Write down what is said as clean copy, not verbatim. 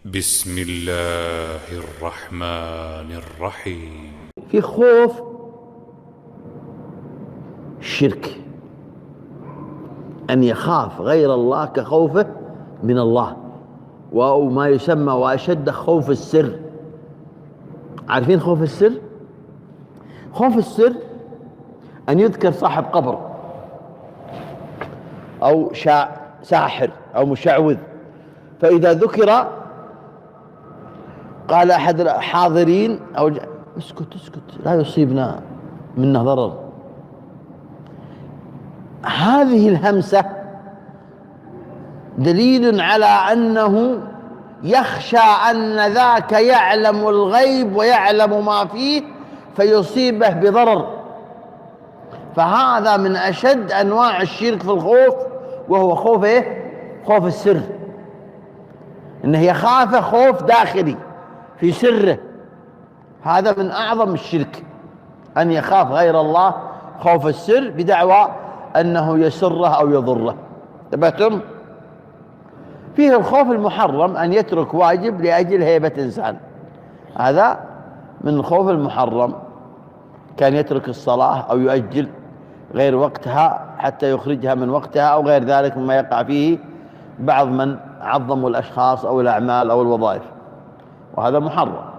بسم الله الرحمن الرحيم. في خوف الشرك، أن يخاف غير الله كخوفه من الله، وما يسمى وأشد خوف السر. عارفين خوف السر؟ خوف السر أن يذكر صاحب قبر أو ساحر أو مشعوذ، فإذا ذكر قال أحد الحاضرين اسكت لا يصيبنا منه ضرر. هذه الهمسة دليل على أنه يخشى أن ذاك يعلم الغيب ويعلم ما فيه فيصيبه بضرر، فهذا من أشد أنواع الشرك في الخوف، وهو خوف خوف السر، إنه يخاف خوف داخلي في سره. هذا من أعظم الشرك، أن يخاف غير الله خوف السر بدعوى أنه يسره أو يضره. انتبهتم؟ فيه الخوف المحرم، أن يترك واجب لأجل هيبة إنسان، هذا من الخوف المحرم، كان يترك الصلاة أو يؤجل غير وقتها حتى يخرجها من وقتها أو غير ذلك مما يقع فيه بعض من عظموا الأشخاص أو الأعمال أو الوظائف، وهذا محرم.